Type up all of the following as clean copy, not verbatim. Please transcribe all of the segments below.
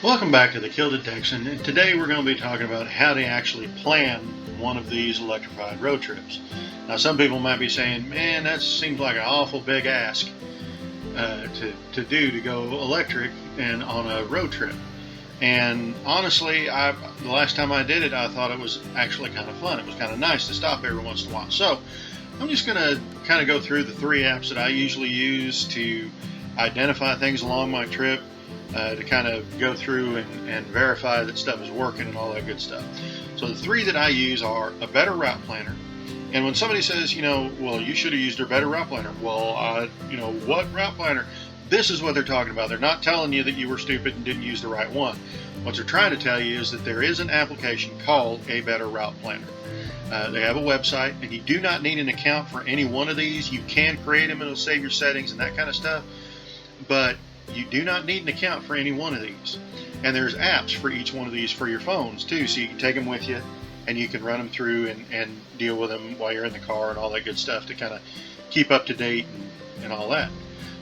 Welcome back to the Kilted Texan, and today we're going to be talking about how to actually plan one of these electrified road trips. Now, some people might be saying, man, that seems like an awful big ask to do to go electric and on a road trip. And honestly, the last time I did it, I thought it was actually kind of fun. It was kind of nice to stop every once in a while. So I'm just going to kind of go through the three apps that I usually use to identify things along my trip, to kind of go through and verify that stuff is working and all that good stuff. So the three that I use are a Better Route Planner. And when somebody says, well, you should have used a Better Route Planner. Well, what route planner? This is what they're talking about. They're not telling you that you were stupid and didn't use the right one. What they're trying to tell you is that there is an application called a Better Route Planner. They have a website, and you do not need an account for any one of these. You can create them, and it'll save your settings and that kind of stuff. But you do not need an account for any one of these. And there's apps for each one of these for your phones too, so you can take them with you and you can run them through and deal with them while you're in the car and all that good stuff to kind of keep up to date and all that.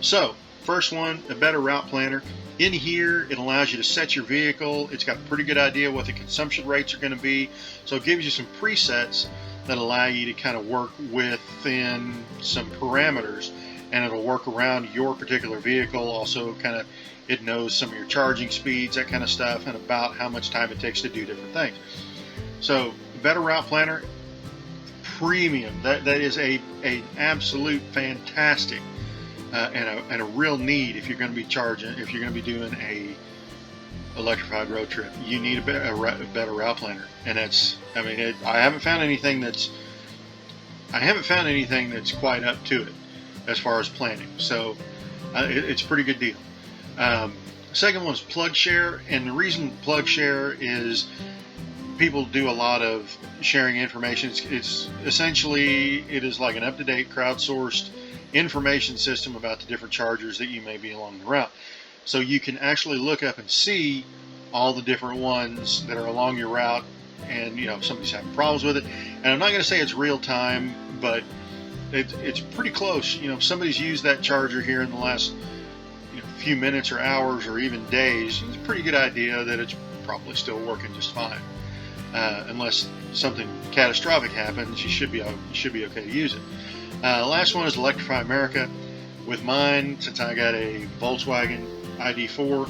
So first one, a Better Route Planner. In here, it allows you to set your vehicle. It's got a pretty good idea what the consumption rates are going to be, so it gives you some presets that allow you to kind of work within some parameters, and it'll work around your particular vehicle. Also, kind of, it knows some of your charging speeds, that kind of stuff, and about how much time it takes to do different things. So, Better Route Planner, premium. That is an absolute fantastic and a real need if you're going to be charging, if you're going to be doing a electrified road trip. You need a Better Route Planner, and I haven't found anything that's quite up to it as far as planning. So it's a pretty good deal. Second one is PlugShare, and the reason PlugShare is people do a lot of sharing information. It's essentially, it is like an up-to-date crowdsourced information system about the different chargers that you may be along the route. So you can actually look up and see all the different ones that are along your route, and if somebody's having problems with it. And I'm not going to say it's real time, but it's pretty close. If somebody's used that charger here in the last few minutes or hours or even days, it's a pretty good idea that it's probably still working just fine. Unless something catastrophic happens, you should be okay to use it. Last one is Electrify America. With mine, since I got a Volkswagen ID4,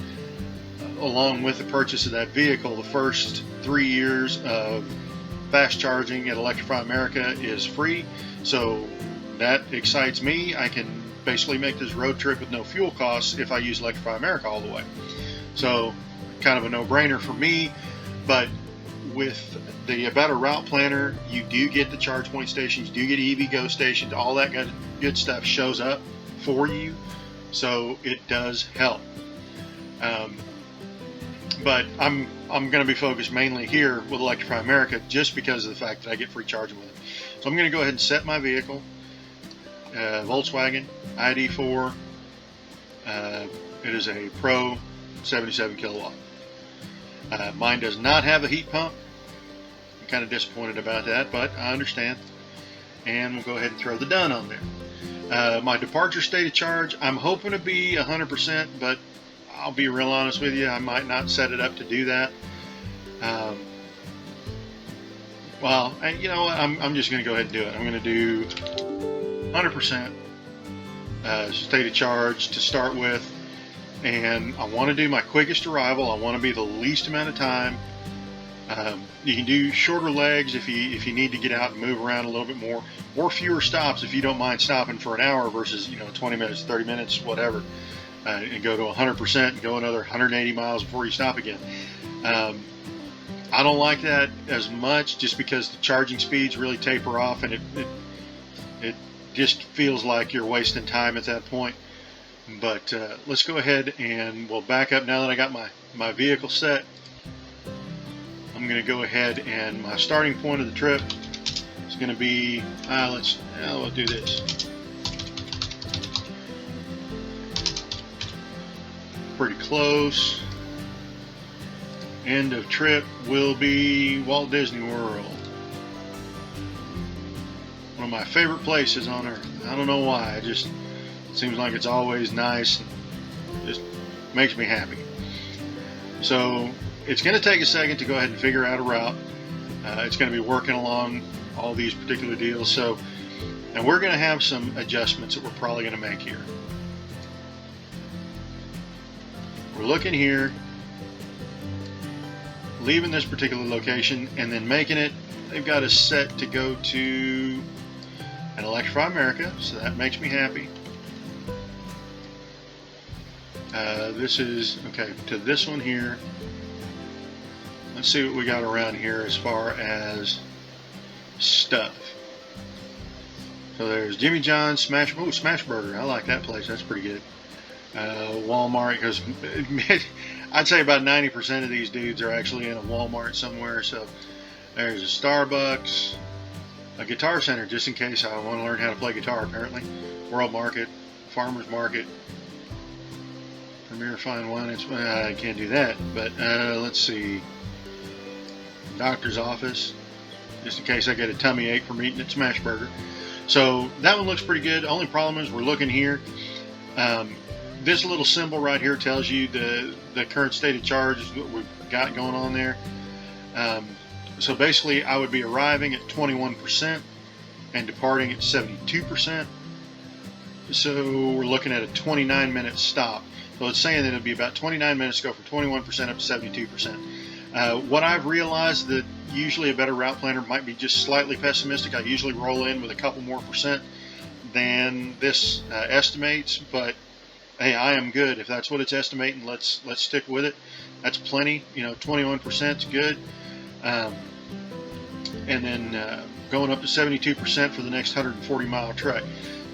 along with the purchase of that vehicle, the first 3 years of fast charging at Electrify America is free. So that excites me. I can basically make this road trip with no fuel costs if I use Electrify America all the way. So kind of a no-brainer for me. But with the Better Route Planner, you do get the charge point stations, you do get EVgo stations, all that good stuff shows up for you. So it does help. But I'm going to be focused mainly here with Electrify America just because of the fact that I get free charging with it. So I'm going to go ahead and set my vehicle, Volkswagen ID4. It is a Pro 77 kilowatt. Mine does not have a heat pump. I'm kind of disappointed about that, but I understand. And we'll go ahead and throw the done on there. My departure state of charge, I'm hoping to be 100%, but I'll be real honest with you, I might not set it up to do that. I'm just going to go ahead and do it. I'm going to do 100% state of charge to start with, and I want to do my quickest arrival. I want to be the least amount of time. You can do shorter legs if you need to get out and move around a little bit more, or fewer stops if you don't mind stopping for an hour versus 20 minutes, 30 minutes, whatever, and go to 100% and go another 180 miles before you stop again. I don't like that as much just because the charging speeds really taper off, and it just feels like you're wasting time at that point. But let's go ahead and we'll back up now that I got my vehicle set. I'm going to go ahead, and my starting point of the trip is going to be, we'll do this. Pretty close. End of trip will be Walt Disney World. One of my favorite places on earth. I don't know why. It just seems like it's always nice and just makes me happy. So it's going to take a second to go ahead and figure out a route. It's going to be working along all these particular deals. So, and we're going to have some adjustments that we're probably going to make here. We're looking here, leaving this particular location and then making it. They've got us set to go to an Electrify America, so that makes me happy. This is, okay, to this one here. Let's see what we got around here as far as stuff. So there's Jimmy John's, Smash Burger. I like that place. That's pretty good. Walmart, because I'd say about 90% of these dudes are actually in a Walmart somewhere. So there's a Starbucks, a Guitar Center, just in case I want to learn how to play guitar, apparently. World Market, Farmer's Market, Premier Fine Wine. I can't do that, but let's see. Doctor's office, just in case I get a tummy ache from eating at Smash Burger. So that one looks pretty good. Only problem is we're looking here. This little symbol right here tells you the current state of charge, what we've got going on there. So basically I would be arriving at 21% and departing at 72%. So we're looking at a 29-minute stop. So it's saying that it'd be about 29 minutes to go from 21% up to 72%. What I've realized that usually a better route planner might be just slightly pessimistic. I usually roll in with a couple more percent than this estimates, but hey, I am good. If that's what it's estimating, let's stick with it. That's plenty. 21% is good. And then going up to 72% for the next 140-mile trek.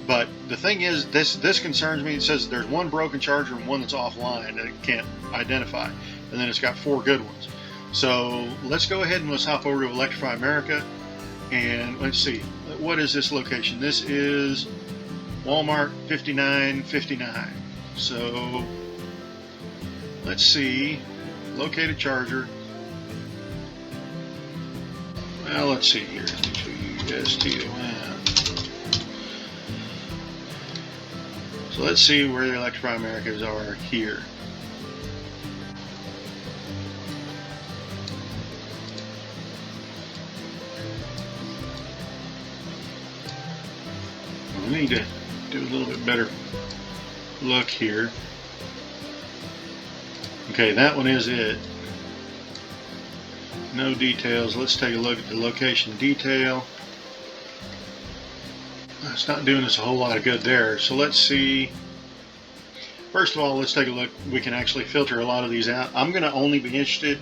But the thing is, this concerns me. It says there's one broken charger and one that's offline that it can't identify, and then it's got 4 good ones. So let's go ahead and let's hop over to Electrify America, and let's see, what is this location? This is Walmart 5959. So let's see, locate a charger. Well, let's see here. So let's see where the Electrify Americas are here. We need to do a little bit better look here. Okay, that one is it. No details. Let's take a look at the location detail. It's not doing us a whole lot of good there. So let's see. First of all, let's take a look. We can actually filter a lot of these out. I'm going to only be interested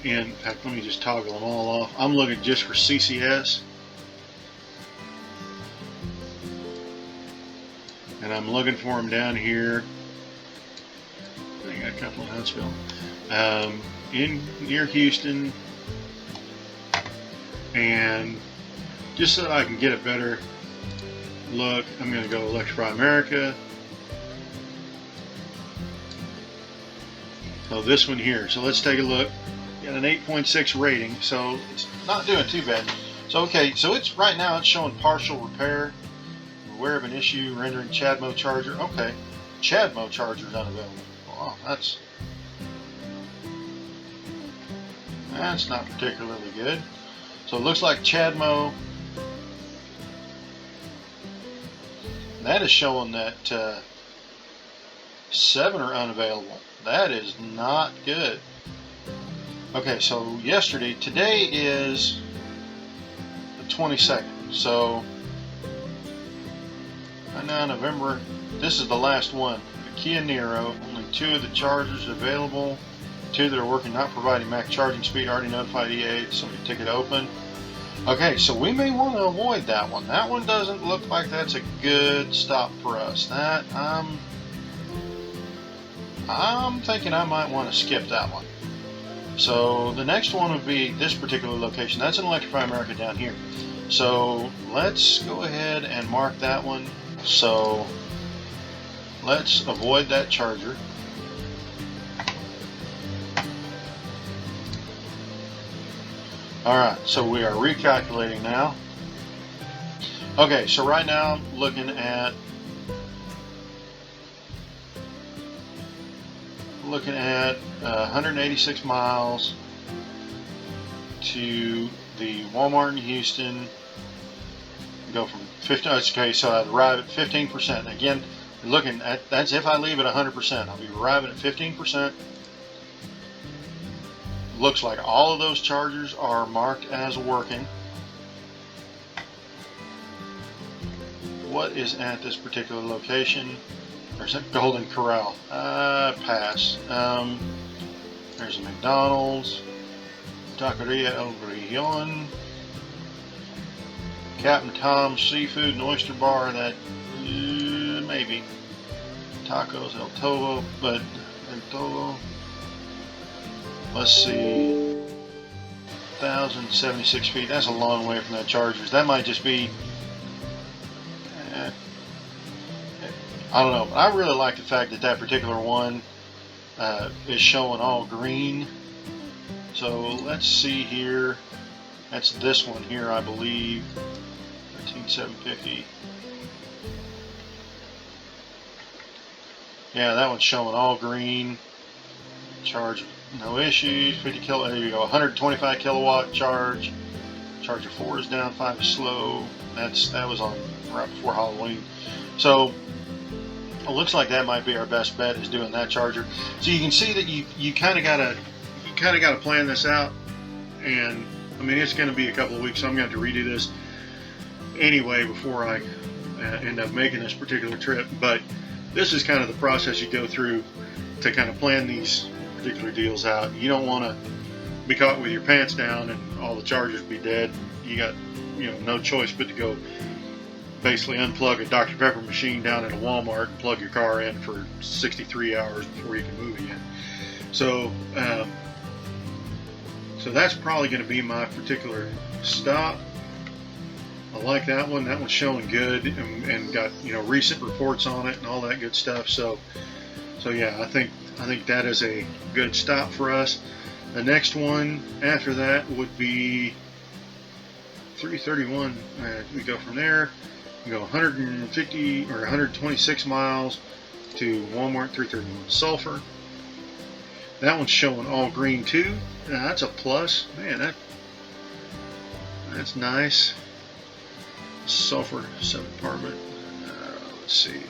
in fact, let me just toggle them all off. I'm looking just for CCS. And I'm looking for them down here. I got a couple in Huntsville. Near Houston. And just so that I can get a better look, I'm going to go Electrify America. So this one here. So let's take a look. Got an 8.6 rating, so it's not doing too bad. So okay, so it's right now it's showing partial repair. Aware of an issue rendering CHAdeMO charger. Okay, CHAdeMO charger is unavailable. Wow, that's not particularly good. So it looks like CHAdeMO. That is showing that 7 are unavailable. That is not good. Okay, so today is the 22nd. So right now, November, this is the last one. The Kia Niro, only 2 of the chargers available. 2 that are working, not providing max charging speed. Already notified EA. Somebody ticket open. Okay, so we may want to avoid that one. That one doesn't look like that's a good stop for us. That I'm thinking I might want to skip that one. So the next one would be this particular location. That's in Electrify America down here. So let's go ahead and mark that one. So let's avoid that charger. Alright, so we are recalculating now. Okay, so right now I'm looking at looking at 186 miles to the Walmart in Houston. Go from 15. Okay, so I'd arrive at 15%. Again, looking at that's if I leave at 100%. I'll be arriving at 15%. Looks like all of those chargers are marked as working. What is at this particular location? There's a Golden Corral. Pass. There's a McDonald's, Taqueria El Grillon, Captain Tom's Seafood and Oyster Bar. That maybe Tacos El Toro, but El Toro. Let's see. 1,076 feet. That's a long way from that Chargers. That might just be. I don't know. But I really like the fact that that particular one is showing all green. So let's see here. That's this one here, I believe. 13,750. Yeah, that one's showing all green. Charge, no issues. 50 kilo. There you go. 125 kilowatt charge. Charger 4 is down. 5 is slow. That was on right before Halloween. So it looks like that might be our best bet, is doing that charger. So you can see that you kind of gotta plan this out. And I mean, it's going to be a couple of weeks, so I'm going to have to redo this anyway before I end up making this particular trip. But this is kind of the process you go through to kind of plan these particular deals out. You don't want to be caught with your pants down and all the chargers be dead. You got no choice but to go basically unplug a Dr. Pepper machine down at a Walmart and plug your car in for 63 hours before you can move again. So so that's probably going to be my particular stop. I like that one. That one's showing good and got recent reports on it and all that good stuff. So yeah, I think that is a good stop for us. The next one after that would be 331. We go from there. We go 150 or 126 miles to Walmart 331 Sulphur. That one's showing all green too. That's a plus. Man, that's nice. Sulphur 7 apartment. Let's see.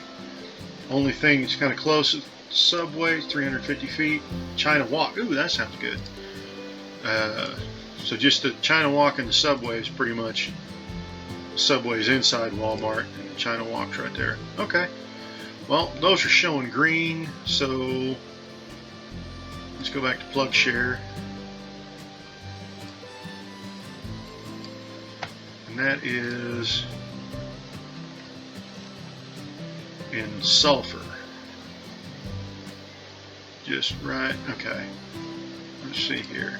Only thing that's kind of close is Subway, 350 feet. China Walk. Ooh, that sounds good. So just the China Walk and the Subway is pretty much. Subway's inside Walmart and the China Walk's right there. Okay. Well, those are showing green, so let's go back to plug share. And that is in Sulphur. Just right. Okay. Let's see here.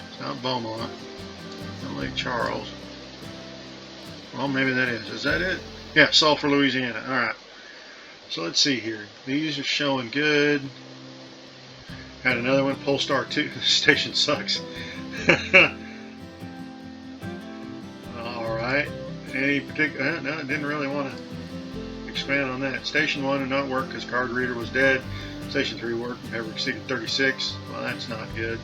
It's not Beaumont. Not Lake Charles. Well, maybe that is. Is that it? Yeah, Sulphur, Louisiana. All right. So let's see here. These are showing good. Had another one. Polestar 2. The station sucks. All right. Any particular? No, I didn't really want to expand on that. Station 1 did not work because card reader was dead. Station 3 worked. Never exceeded 36. Well, that's not good.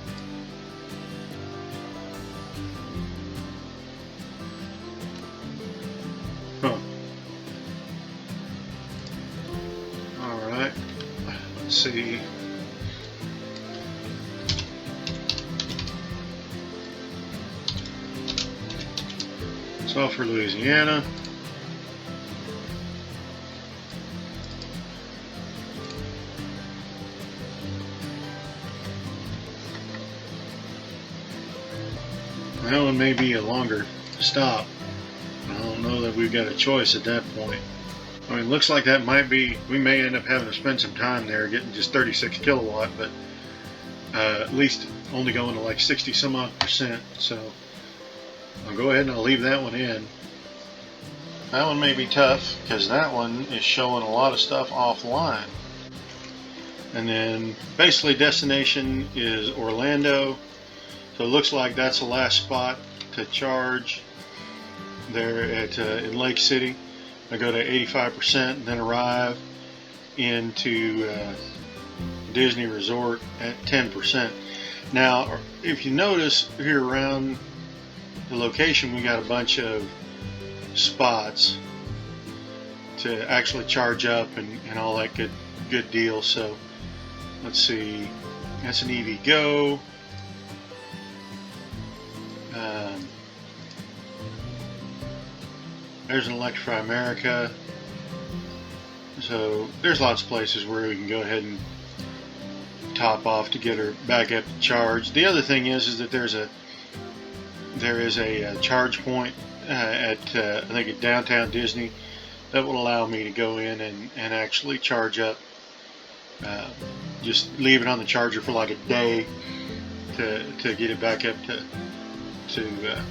Huh. Alright. Let's see. Sulphur, Louisiana. That one may be a longer stop. I don't know that we've got a choice at that point. I mean, looks like that might be, we may end up having to spend some time there getting just 36 kilowatt, but at least only going to like 60 some odd %. So I'll go ahead and I'll leave that one in. That one may be tough because that one is showing a lot of stuff offline. And then basically destination is Orlando. So it looks like that's the last spot to charge there at in Lake City. I go to 85% and then arrive into Disney Resort at 10%. Now, if you notice here around the location, we got a bunch of spots to actually charge up and all that good deal. So let's see, that's an EV Go. There's an Electrify America. So there's lots of places where we can go ahead and top off to get her back up to charge. The other thing is that there is a charge point at I think at downtown Disney that will allow me to go in and actually charge up. Just leave it on the charger for like a day to get it back up to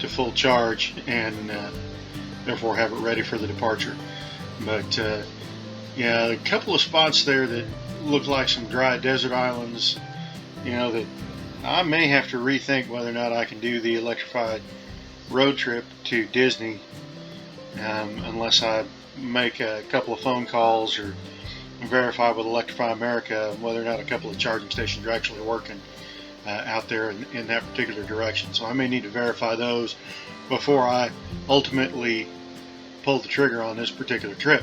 full charge, and therefore have it ready for the departure. But yeah, a couple of spots there that look like some dry desert islands, that I may have to rethink whether or not I can do the electrified road trip to Disney unless I make a couple of phone calls or verify with Electrify America whether or not a couple of charging stations are actually working out there in that particular direction. So I may need to verify those before I ultimately pull the trigger on this particular trip.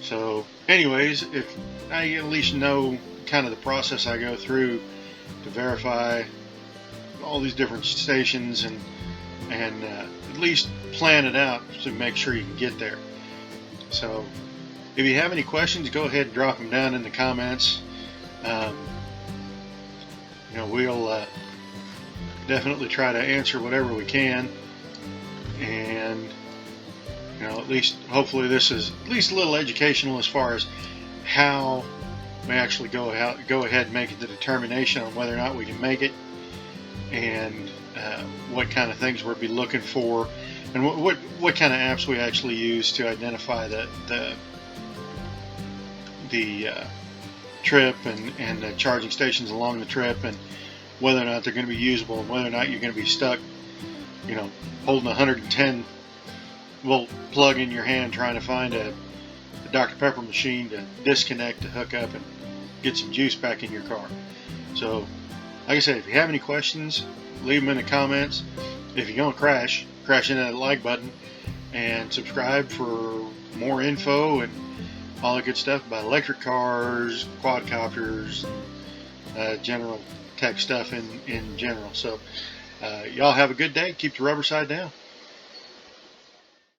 So anyways, if I at least know kind of the process I go through to verify all these different stations and at least plan it out to make sure you can get there. So if you have any questions, go ahead and drop them down in the comments. We'll definitely try to answer whatever we can, and at least hopefully this is at least a little educational as far as how we actually go ahead and make the determination on whether or not we can make it, and what kind of things we'll be looking for, and what kind of apps we actually use to identify the trip and the charging stations along the trip, and whether or not they're going to be usable, and whether or not you're going to be stuck, holding a 110 volt plug in your hand trying to find a Dr. Pepper machine to disconnect to hook up and get some juice back in your car. So like I said, if you have any questions, leave them in the comments. If you're going to crash into that like button and subscribe for more info and all the good stuff about electric cars, quadcopters, general tech stuff in general. So y'all have a good day. Keep the rubber side down.